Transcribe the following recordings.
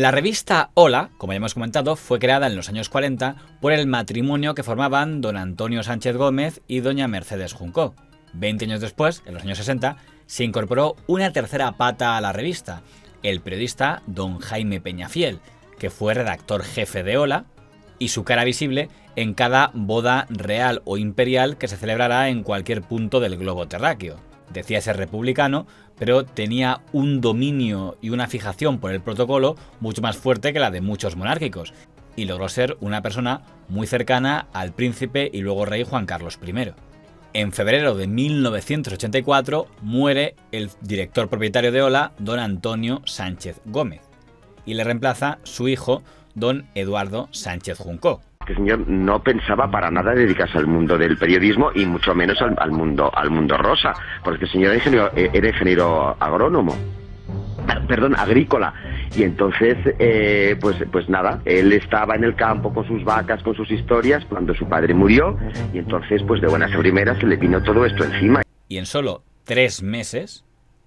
La revista Hola, como ya hemos comentado, fue creada en los años 40 por el matrimonio que formaban don Antonio Sánchez Gómez y doña Mercedes Juncó. 20 años después, en los años 60, se incorporó una tercera pata a la revista, el periodista don Jaime Peñafiel, que fue redactor jefe de Hola, y su cara visible en cada boda real o imperial que se celebrara en cualquier punto del globo terráqueo. Decía ser republicano, pero tenía un dominio y una fijación por el protocolo mucho más fuerte que la de muchos monárquicos, y logró ser una persona muy cercana al príncipe y luego rey Juan Carlos I. En febrero de 1984 muere el director propietario de Hola, don Antonio Sánchez Gómez, y le reemplaza su hijo, don Eduardo Sánchez Juncó. Este señor no pensaba para nada dedicarse al mundo del periodismo y mucho menos al mundo rosa, porque este señor era ingeniero agrónomo, agrícola. Y entonces, pues nada, él estaba en el campo con sus vacas, con sus historias, cuando su padre murió, y entonces, pues de buenas a primeras, se le vino todo esto encima. Y en solo 3 meses,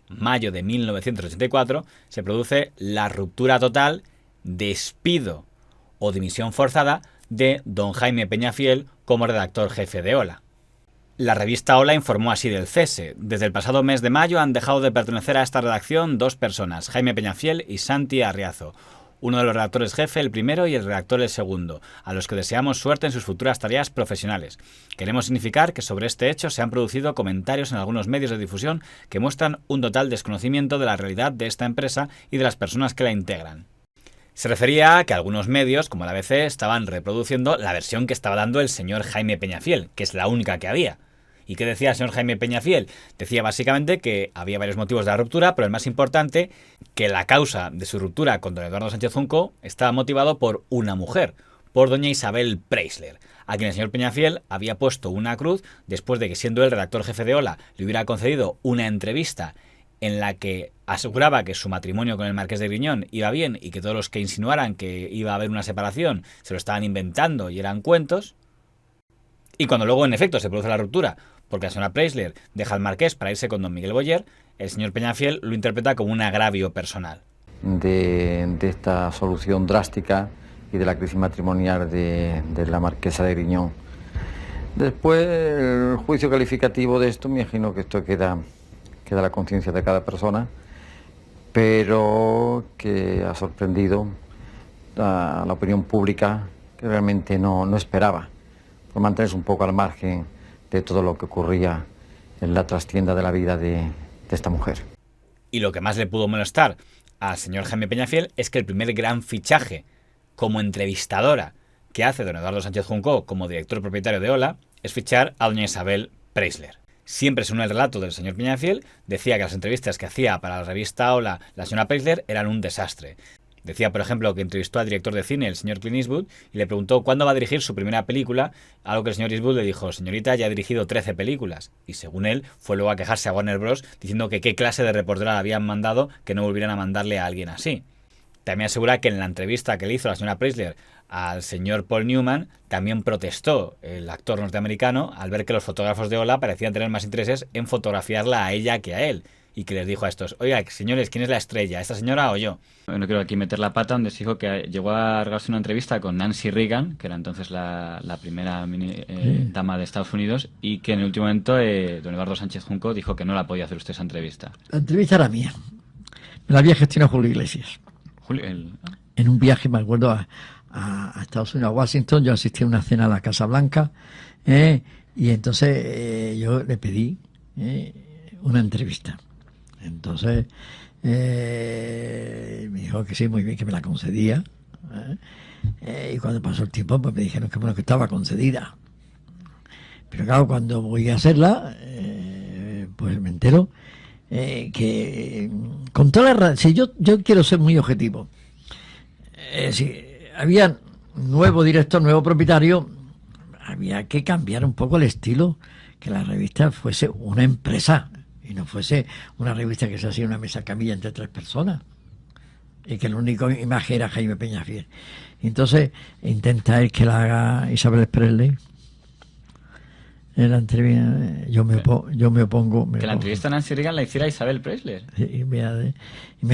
mayo de 1984, se produce la ruptura total, despido o dimisión forzada de don Jaime Peñafiel como redactor jefe de Hola. La revista Hola informó así del cese. Desde el pasado mes de mayo han dejado de pertenecer a esta redacción 2 personas, Jaime Peñafiel y Santi Arriazo, uno de los redactores jefe, el primero, y el redactor, el segundo, a los que deseamos suerte en sus futuras tareas profesionales. Queremos significar que sobre este hecho se han producido comentarios en algunos medios de difusión que muestran un total desconocimiento de la realidad de esta empresa y de las personas que la integran. Se refería a que algunos medios, como la ABC, estaban reproduciendo la versión que estaba dando el señor Jaime Peñafiel, que es la única que había. ¿Y qué decía el señor Jaime Peñafiel? Decía básicamente que había varios motivos de la ruptura, pero el más importante, que la causa de su ruptura con don Eduardo Sánchez Juncó estaba motivado por una mujer, por doña Isabel Preisler, a quien el señor Peñafiel había puesto una cruz después de que, siendo el redactor jefe de Hola, le hubiera concedido una entrevista en la que aseguraba que su matrimonio con el marqués de Griñón iba bien y que todos los que insinuaran que iba a haber una separación se lo estaban inventando y eran cuentos. Y cuando luego en efecto se produce la ruptura, porque la señora Preisler deja al marqués para irse con don Miguel Boyer, el señor Peñafiel lo interpreta como un agravio personal. De esta solución drástica y de la crisis matrimonial de la marquesa de Griñón. Después, el juicio calificativo de esto, me imagino que esto queda a la conciencia de cada persona, pero que ha sorprendido a la opinión pública, que realmente no esperaba, por mantenerse un poco al margen de todo lo que ocurría en la trastienda de la vida de esta mujer. Y lo que más le pudo molestar al señor Jaime Peñafiel es que el primer gran fichaje como entrevistadora que hace don Eduardo Sánchez Juncó como director propietario de Hola es fichar a doña Isabel Preisler. Siempre según el relato del señor Peñafiel, decía que las entrevistas que hacía para la revista Hola la señora Preisler eran un desastre. Decía, por ejemplo, que entrevistó al director de cine, el señor Clint Eastwood, y le preguntó cuándo va a dirigir su primera película, a lo que el señor Eastwood le dijo: señorita, ya ha dirigido 13 películas. Y según él, fue luego a quejarse a Warner Bros. Diciendo que qué clase de reportera le habían mandado que no volvieran a mandarle a alguien así. También asegura que en la entrevista que le hizo la señora Preisler al señor Paul Newman, también protestó el actor norteamericano al ver que los fotógrafos de Hola parecían tener más intereses en fotografiarla a ella que a él. Y que les dijo a estos: oiga, señores, ¿quién es la estrella? ¿Esta señora o yo? No quiero aquí meter la pata, donde se dijo que llegó a regalarse una entrevista con Nancy Reagan, que era entonces la primera dama de Estados Unidos, y que en el último momento don Eduardo Sánchez Junco dijo que no la podía hacer usted esa entrevista. La entrevista era mía. Me la había gestionado Julio Iglesias. En un viaje, me acuerdo, a Estados Unidos, a Washington, yo asistí a una cena a la Casa Blanca, y entonces yo le pedí una entrevista. Entonces me dijo que sí, muy bien, que me la concedía, y cuando pasó el tiempo pues me dijeron que bueno, que estaba concedida. Pero claro, cuando voy a hacerla, pues me entero que con toda la si yo quiero ser muy objetivo, si había nuevo director, nuevo propietario, había que cambiar un poco el estilo, que la revista fuese una empresa y no fuese una revista que se hacía una mesa camilla entre 3 personas y que el único imagen era Jaime Peñafiel. Entonces intenta que la haga Isabel Presley, En la entrevista, yo me opongo. Que la entrevista a Nancy Reagan la hiciera Isabel Preisler. Y me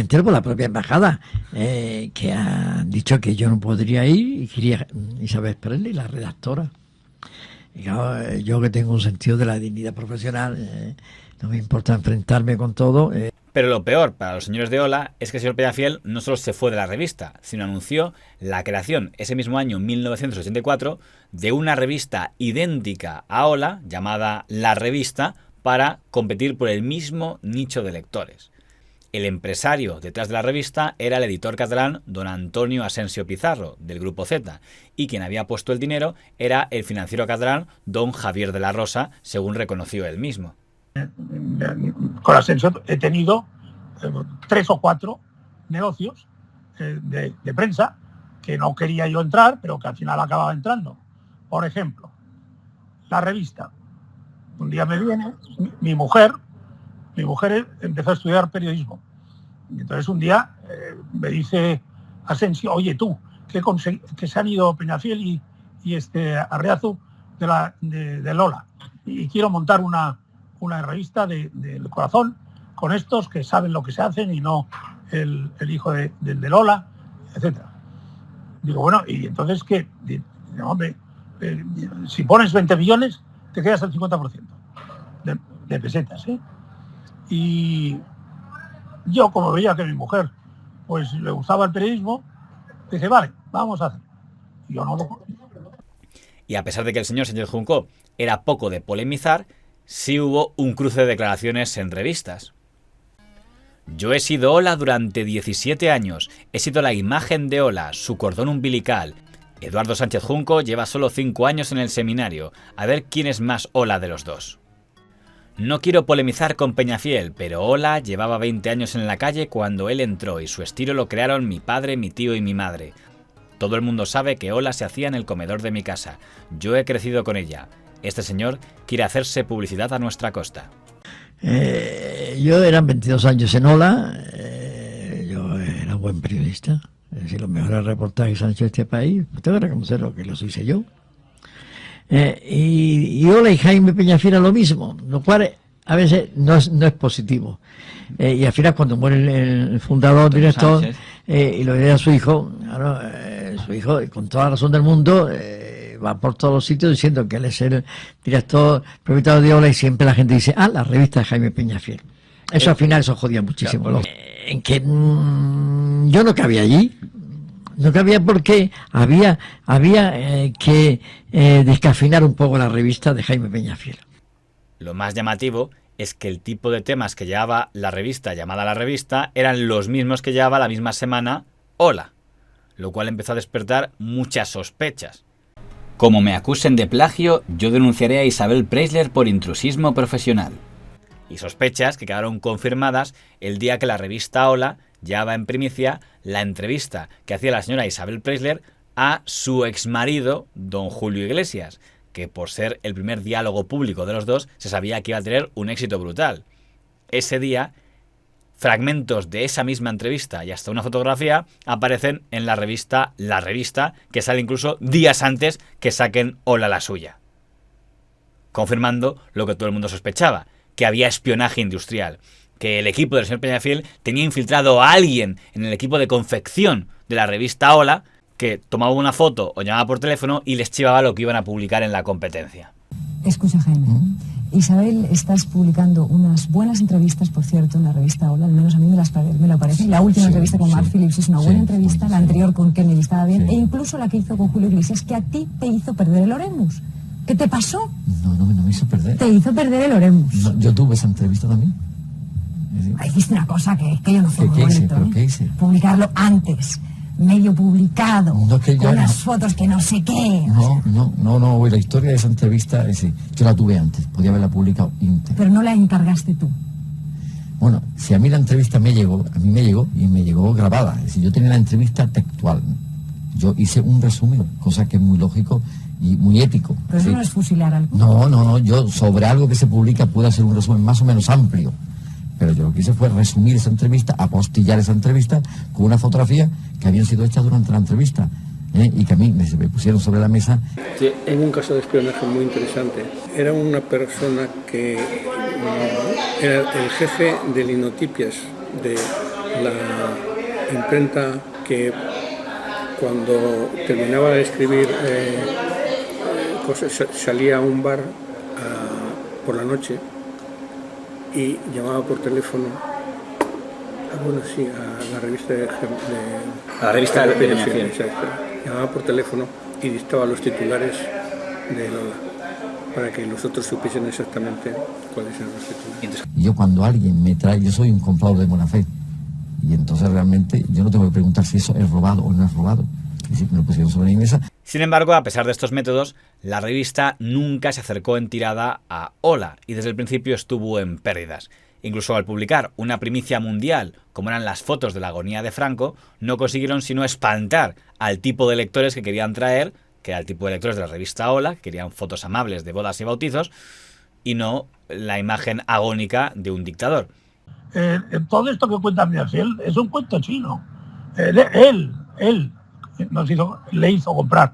entero por la propia embajada, que han dicho que yo no podría ir y quería Isabel Preisler, la redactora. Y claro, yo que tengo un sentido de la dignidad profesional, no me importa enfrentarme con todo. Pero lo peor para los señores de Ola es que el señor Peñafiel no solo se fue de la revista, sino anunció la creación ese mismo año, 1984, de una revista idéntica a Ola, llamada La Revista, para competir por el mismo nicho de lectores. El empresario detrás de la revista era el editor catalán don Antonio Asensio Pizarro, del Grupo Z, y quien había puesto el dinero era el financiero catalán don Javier de la Rosa, según reconoció él mismo. Con Asensio he tenido 3 o 4 negocios de prensa que no quería yo entrar, pero que al final acababa entrando. Por ejemplo, La Revista. Un día me viene mi mujer empezó a estudiar periodismo. Y entonces un día me dice Asensio, oye tú, que se han ido Peñafiel y Arreazu de Lola. Y quiero montar una revista del corazón con estos que saben lo que se hacen y no el hijo de Lola, etcétera. Digo, bueno, y entonces ¿qué? Digo, hombre, si pones 20 millones, te quedas al 50% de pesetas, ¿eh? Y yo, como veía que a mi mujer pues le gustaba el periodismo, dije, vale, vamos a hacer. Y yo no lo... Y a pesar de que el señor Sánchez Junco era poco de polemizar, sí hubo un cruce de declaraciones en revistas. Yo he sido Ola durante 17 años, he sido la imagen de Ola, su cordón umbilical. Eduardo Sánchez Junco lleva solo 5 años en el seminario, a ver quién es más Ola de los dos. No quiero polemizar con Peñafiel, pero Ola llevaba 20 años en la calle cuando él entró y su estilo lo crearon mi padre, mi tío y mi madre. Todo el mundo sabe que Ola se hacía en el comedor de mi casa. Yo he crecido con ella. Este señor quiere hacerse publicidad a nuestra costa. Yo eran 22 años en Ola, yo era buen periodista. Es decir, los mejores reportajes que han hecho este país, tengo que reconocerlo, que los hice yo. Y Ola y Jaime Peñafiel lo mismo, lo cual a veces no es positivo. Y al final, cuando muere el fundador, director, y lo hereda su hijo, claro, su hijo, con toda la razón del mundo, va por todos los sitios diciendo que él es el director propietario de Ola, y siempre la gente dice, la revista de Jaime Peñafiel. Eso al final eso jodía muchísimo. Claro. En que yo no cabía allí. No cabía porque había que descafeinar un poco la revista de Jaime Peñafiel. Lo más llamativo es que el tipo de temas que llevaba la revista llamada La Revista eran los mismos que llevaba la misma semana Ola, lo cual empezó a despertar muchas sospechas. Como me acusen de plagio, yo denunciaré a Isabel Preisler por intrusismo profesional. Y sospechas que quedaron confirmadas el día que la revista Ola llevaba en primicia la entrevista que hacía la señora Isabel Preisler a su exmarido, don Julio Iglesias, que por ser el primer diálogo público de los dos se sabía que iba a tener un éxito brutal. Ese día, fragmentos de esa misma entrevista y hasta una fotografía aparecen en la revista La Revista, que sale incluso días antes que saquen Ola la suya, confirmando lo que todo el mundo sospechaba, que había espionaje industrial, que el equipo del señor Peñafiel tenía infiltrado a alguien en el equipo de confección de la revista Ola, que tomaba una foto o llamaba por teléfono y les chivaba lo que iban a publicar en la competencia. Escucha, Jaime, Isabel, estás publicando unas buenas entrevistas, por cierto, en la revista Ola, al menos a mí me lo parece. La última entrevista con Mark Phillips es una buena entrevista, la anterior con Kennedy estaba bien, e incluso la que hizo con Julio Iglesias, que a ti te hizo perder el Oremus. ¿Qué te pasó? No me hizo perder. Te hizo perder el Oremus. No, yo tuve esa entrevista también. Hiciste una cosa que yo no fue muy bonito. ¿Qué hice? Publicarlo antes, medio publicado, con unas fotos que no sé qué. No, la historia de esa entrevista, yo la tuve antes, podía haberla publicado íntegra. Pero no la encargaste tú. Bueno, si a mí la entrevista me llegó y me llegó grabada. Es decir, yo tenía la entrevista textual. Yo hice un resumen, cosa que es muy lógico y muy ético. Pero eso no es fusilar algo. No, yo sobre algo que se publica puedo hacer un resumen más o menos amplio. Pero yo lo que hice fue resumir esa entrevista, apostillar esa entrevista con una fotografía que habían sido hechas durante la entrevista. y que a mí me pusieron sobre la mesa. Sí, hubo un caso de espionaje muy interesante. Era una persona que era el jefe de linotipias de la imprenta, que cuando terminaba de escribir cosas salía a un bar por la noche y llamaba por teléfono a la revista a la revista de Peñafiel. Exacto. Llamaba por teléfono y dictaba los titulares de Lola para que los otros supiesen exactamente cuáles eran los titulares. Yo cuando alguien me trae, yo soy un comprador de buena fe, y entonces realmente yo no tengo que preguntar si eso es robado o no es robado. Y si me lo pusieron sobre mi mesa. Sin embargo, a pesar de estos métodos, la revista nunca se acercó en tirada a Hola y desde el principio estuvo en pérdidas. Incluso al publicar una primicia mundial, como eran las fotos de la agonía de Franco, no consiguieron sino espantar al tipo de lectores que querían traer, que era el tipo de lectores de la revista Hola, que querían fotos amables de bodas y bautizos, y no la imagen agónica de un dictador. Todo esto que cuenta Peñafiel es un cuento chino. Él le hizo comprar,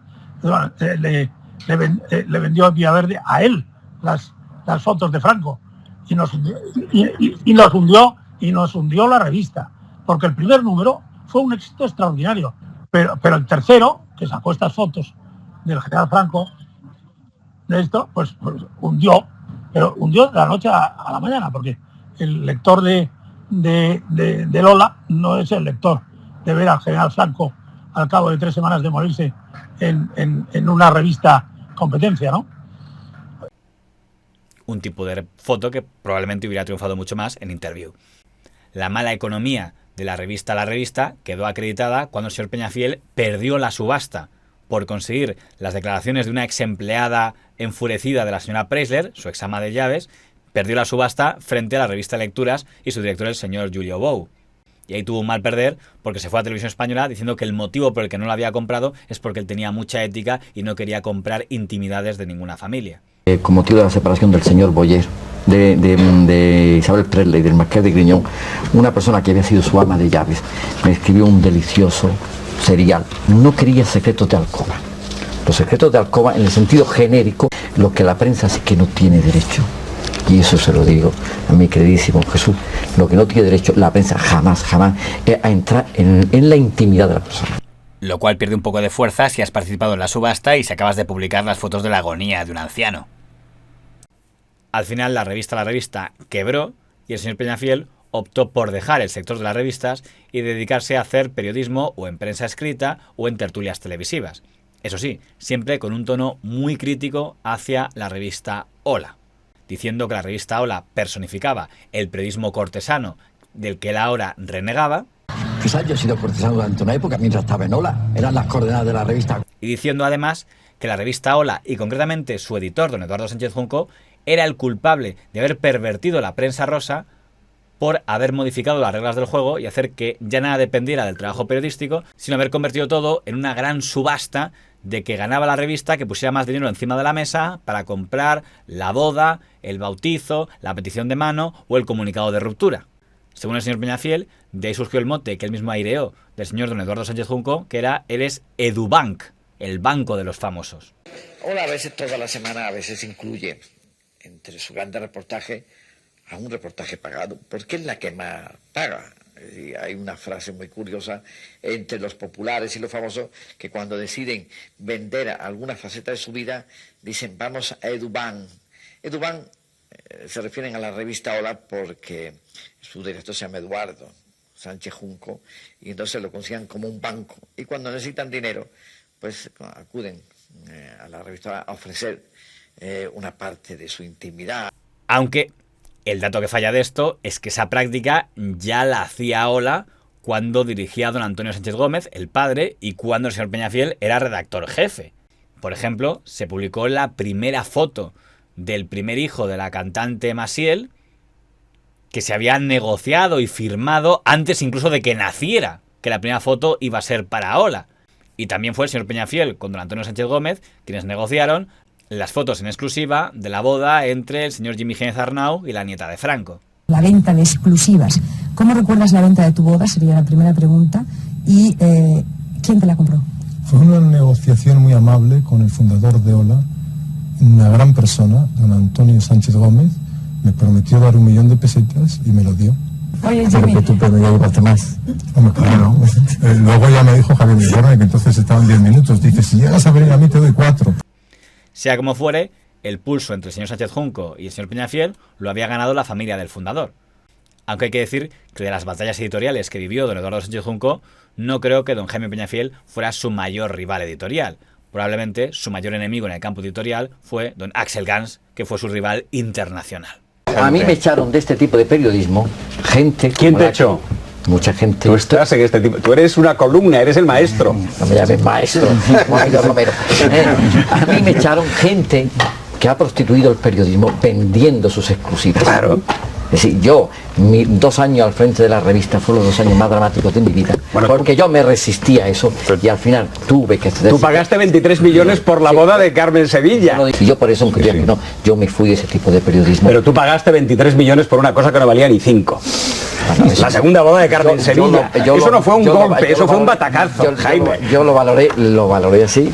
le vendió en Villaverde a él las fotos de Franco y nos hundió la revista, porque el primer número fue un éxito extraordinario, pero el tercero, que sacó estas fotos del general Franco, de esto, pues hundió de la noche a la mañana, porque el lector de Lola no es el lector de ver al general Franco al cabo de 3 semanas de morirse en una revista competencia, ¿no? Un tipo de foto que probablemente hubiera triunfado mucho más en Interview. La mala economía de la revista La Revista quedó acreditada cuando el señor Peñafiel perdió la subasta por conseguir las declaraciones de una ex empleada enfurecida de la señora Preisler, su ex ama de llaves. Perdió la subasta frente a la revista Lecturas y su director, el señor Julio Bou. Y ahí tuvo un mal perder porque se fue a Televisión Española diciendo que el motivo por el que no lo había comprado es porque él tenía mucha ética y no quería comprar intimidades de ninguna familia. Con motivo de la separación del señor Boyer, de Isabel Presley, del Marqués de Griñón, una persona que había sido su ama de llaves, me escribió un delicioso serial. No quería secretos de alcoba. Los secretos de alcoba, en el sentido genérico, lo que la prensa sí que no tiene derecho. Y eso se lo digo a mi queridísimo Jesús, lo que no tiene derecho la prensa jamás, es a entrar en la intimidad de la persona. Lo cual pierde un poco de fuerza si has participado en la subasta y si acabas de publicar las fotos de la agonía de un anciano. Al final la revista quebró y el señor Peñafiel optó por dejar el sector de las revistas y dedicarse a hacer periodismo o en prensa escrita o en tertulias televisivas. Eso sí, siempre con un tono muy crítico hacia la revista Hola, diciendo que la revista Hola personificaba el periodismo cortesano del que él ahora renegaba. Quizás yo he sido cortesano durante una época mientras estaba en Hola, eran las coordenadas de la revista. Y diciendo además que la revista Hola, y concretamente su editor, don Eduardo Sánchez Junco, era el culpable de haber pervertido la prensa rosa por haber modificado las reglas del juego y hacer que ya nada dependiera del trabajo periodístico, sino haber convertido todo en una gran subasta de que ganaba la revista que pusiera más dinero encima de la mesa para comprar la boda, el bautizo, la petición de mano o el comunicado de ruptura. Según el señor Peñafiel, de ahí surgió el mote que él mismo aireó del señor don Eduardo Sánchez Junco, que era él es EduBank, el banco de los famosos. Hola, a veces toda la semana, a veces incluye entre su grande reportaje a un reportaje pagado, porque es la que más paga. Y hay una frase muy curiosa entre los populares y los famosos que cuando deciden vender alguna faceta de su vida dicen vamos a EduBank. EduBank se refieren a la revista Hola porque su director se llama Eduardo Sánchez Junco y entonces lo consideran como un banco y cuando necesitan dinero pues acuden a la revista Hola a ofrecer una parte de su intimidad. Aunque el dato que falla de esto es que esa práctica ya la hacía Hola cuando dirigía a don Antonio Sánchez Gómez, el padre, y cuando el señor Peñafiel era redactor jefe. Por ejemplo, se publicó la primera foto del primer hijo de la cantante Maciel, que se había negociado y firmado antes incluso de que naciera, que la primera foto iba a ser para Hola. Y también fue el señor Peñafiel con don Antonio Sánchez Gómez quienes negociaron las fotos en exclusiva de la boda entre el señor Jimmy Génez Arnau y la nieta de Franco. La venta de exclusivas. ¿Cómo recuerdas la venta de tu boda? Sería la primera pregunta. ¿Y quién te la compró? Fue una negociación muy amable con el fundador de Ola, una gran persona, don Antonio Sánchez Gómez. Me prometió dar 1 millón de pesetas y me lo dio. Oye, Pero que tú podías llevarte más. Hombre, claro. Luego ya me dijo Javier Villorna que entonces estaban 10 minutos. Dice, si llegas a venir a mí te doy 4. Sea como fuere, el pulso entre el señor Sánchez Junco y el señor Peñafiel lo había ganado la familia del fundador. Aunque hay que decir que de las batallas editoriales que vivió don Eduardo Sánchez Junco, no creo que don Jaime Peñafiel fuera su mayor rival editorial. Probablemente su mayor enemigo en el campo editorial fue don Axel Gans, que fue su rival internacional. A mí me echaron de este tipo de periodismo gente... ¿Quién te echó? Mucha gente. Tú estás en este tipo... Tú eres una columna, eres el maestro. No me llames maestro, Juanito Romero. A mí me echaron gente que ha prostituido el periodismo vendiendo sus exclusivas. Claro. Es decir, yo, 2 años al frente de la revista fueron los 2 años más dramáticos de mi vida, bueno, porque yo me resistía a eso y al final tuve que... Tú pagaste 23 millones por la boda de Carmen Sevilla. Y yo por eso, aunque que no, yo me fui de ese tipo de periodismo. Pero tú pagaste 23 millones por una cosa que no valía ni 5. Bueno, la segunda boda de Carmen Sevilla. Eso no fue un golpe, eso fue un batacazo, Jaime. Yo lo valoré así.